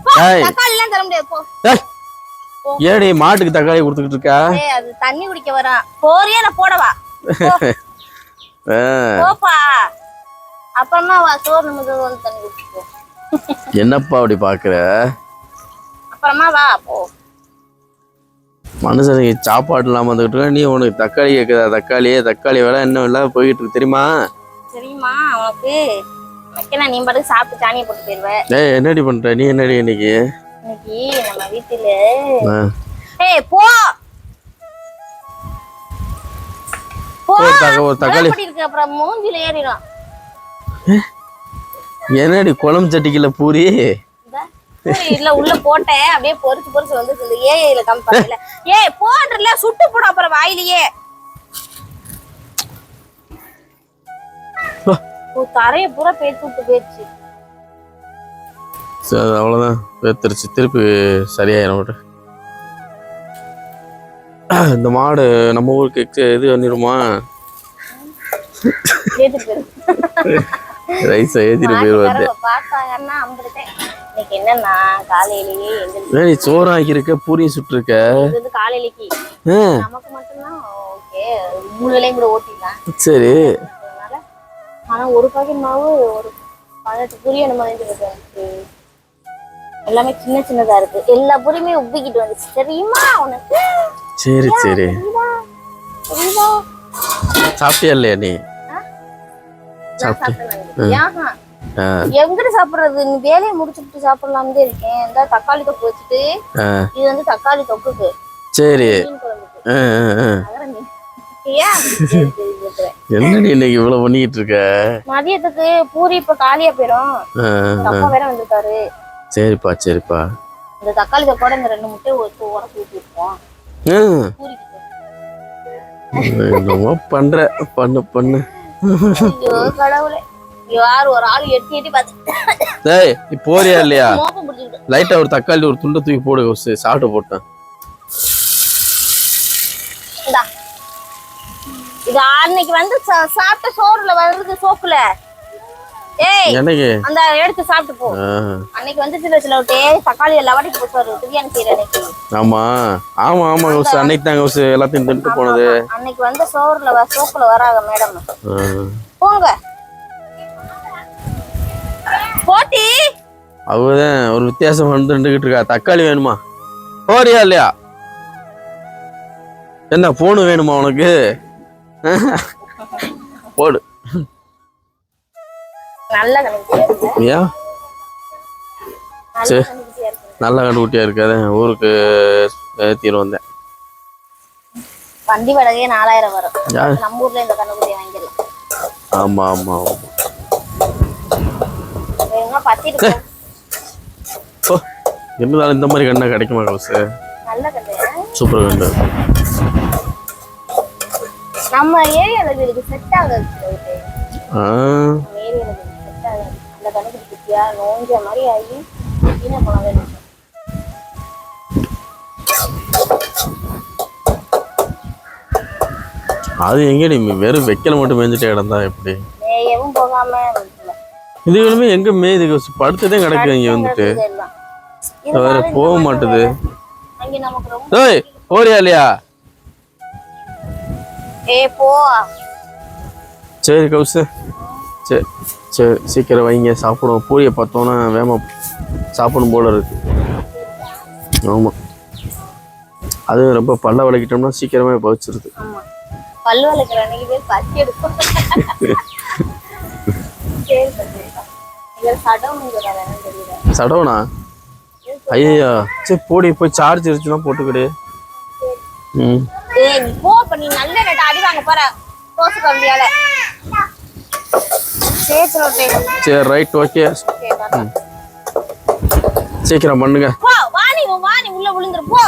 தக்காளி எல்லாம் தர முடியாது போ. ஏடி மாட்டுக்கு தக்காளி கொடுத்துக்கிட்டு இருக்கா? அது தண்ணி குடிக்க வரா. போறியா நான் போடவா? போப்பா. அப்புறமா வா சோறு நிமிந்து வந்து தண்ணி குடிச்சுக்கோ. என்னப்பா அப்படி பாக்குற? அப்புறமா வா போ. மனுஷனுக்கு சாப்பாடு இல்லாம வந்துகிட்டு நீ உனக்கு தக்காளி கேக்குதா? தக்காளி வேலை என்ன இல்லாம போயிட்டு இருக்கு தெரியுமா? தெரியுமா உனக்கு? வைக்கல நீ பாட்டு சாப்பிட்டு சாணியை போட்டு போயிருவ. ஏய் என்னடி பண்ற நீ? என்னடி இன்னைக்கு நம்ம வீட்டுல போ ஒரு தக்காளி இருக்கு அப்புறம் மூஞ்சில ஏறிடும். என்னடி குழம்பு சட்டிக்குள்ள பூரி இல்ல உள்ள போட்டேன் அப்படியே பொரிச்சு வந்து ஏல கம்பெனில போன்றல சுட்டு போட அப்புறம் வாயிலேயே தரைய பூரா பேத்து விட்டு போயிடுச்சு. சரி அவ்வளவுதான் பேத்துருச்சு. திருப்பி சரியாயிரும். இந்த மாடு நம்ம ஊருக்கு இது பண்ணிருமா? ரைஸ் ஏத்திட்டு போயிருவாரு. பாத்தாங்கன்னா இன்னைக்கு என்னன்னா காலையிலேயே நீ சோறு ஆக்கிருக்க பூரியும் சுட்டு இருக்க. காலையிலேக்கு நமக்கு மட்டும்தான் ஓகே 3 வேளையும் கூட ஓட்டிடலாம். சரி ஆனா ஒரு பாக்கெட் மாவு ஒரு 18 பூரி நம்ம இருக்கு. எல்லாமே சின்னதா இருக்கு. எல்லா பூரியுமே உப்பிக்கிட்டு வந்துச்சு தெரியுமா உனக்கு? சரி சரி சாப்பிட்டியா இல்லையா நீ? எங்கிட்ட சாப்பிடுறது? நீ வேலையை முடிச்சுட்டு சாப்பிடலாம்னு இருக்கேன். இந்த தக்காளி தொக்கு வச்சுட்டு இது வந்து தக்காளி தொக்குக்கு. சரி என்னடி இன்னைக்கு இவ்வளவு பண்ணிட்டு இருக்க? மதியத்துக்கு பூரி இப்ப காலியா போயிடும். அப்பா வேற வந்திருக்காரு. சரிப்பா இந்த தக்காளி தொக்கோட இந்த 2 முட்டை உடச்சு ஊத்திருக்கோம். என்னமோ பண்ற பண்ணு. ஐயோ கடவுளே, யார் ஒரு ஆள் எட்டி பாத்து. டேய் நீ போறியா இல்லையா? லைட்டா ஒரு தக்காளி ஒரு துண்டை தூக்கி போடு. சாப்பிட்டு போட்டேன். இது அன்னைக்கு வந்து சாப்பிட்ட சோறுல வருது சோக்குல. ஏய் எனக்கு அந்த எடுத்து சாப்பிட்டு போ. அன்னைக்கு வந்து சில தக்காளி எல்லாம் வாட்டி போட்டாரு பிரியாணி செய்யற அன்னைக்கு. ஆமா கௌசு அன்னைக்கு தான் கௌசு எல்லாத்தையும் தின்னுட்டு போனது. அன்னைக்கு வந்து சோக்குல வராங்க மேடம். போங்க போட்டி. அவதான் ஒரு வித்தியாசம் வந்து நின்றுகிட்டு இருக்கா. தக்காளி வேணுமா? போறியா இல்லையா? என்ன போனு வேணுமா உனக்கு? போடு. நல்ல கண்டுபிடியா இருக்காது. ஊருக்கு ஏத்திட்டு வந்தேன். வண்டி வாடகையே 4000 வரும். நம்ம ஊர்ல இந்த கண்டுபிடியை வாங்கிடலாம். ஆமா இருந்தாலும் இந்த மாதிரி கண்ணா கிடைக்குமா கௌசு? நல்ல கண்டு சூப்பர் கண்டு. நம்ம ஏரியால இதுக்கு செட் ஆகாது. ஏரியால செட் ஆகாது. அந்த கண்டுபிடிச்சியா நோஞ்ச மாதிரி ஆகி என்ன பண்ணவே. அது எங்கடி வெறும் வைக்கல மட்டும் மேய்ஞ்சிட்டே கிடந்தா எப்படி? மேயவும் போகாம இதுகளுமே எங்க மேய்து படுத்ததே கிடக்கு. இங்க வந்துட்டு வேற போக மாட்டுது. போறியா இல்லையா? போ. சரி கௌசு சரி சீக்கிரம் வைங்க சாப்பிடுவோம். பூரியை பார்த்தோன்னா வேமா சாப்பிடும் போல இருக்கு. ஆமா அது ரொம்ப பல்ல வளைக்கிட்டோம்னா சீக்கிரமே பவிச்சிருது. பல்லு வளைக்கிற அன்னைக்கு பேர் பசி எடுக்கும். சடவுனா? ஐயா சரி போடி போய் சார்ஜ் இருந்துச்சுன்னா போட்டுக்கிடு. நீ நல்ல அடி வாங்க போற தோசை கம்பியால. சரி ரைட் ஓகே சீக்கிரம் பண்ணுங்க. வா நீ உள்ள விழுந்துரு போ.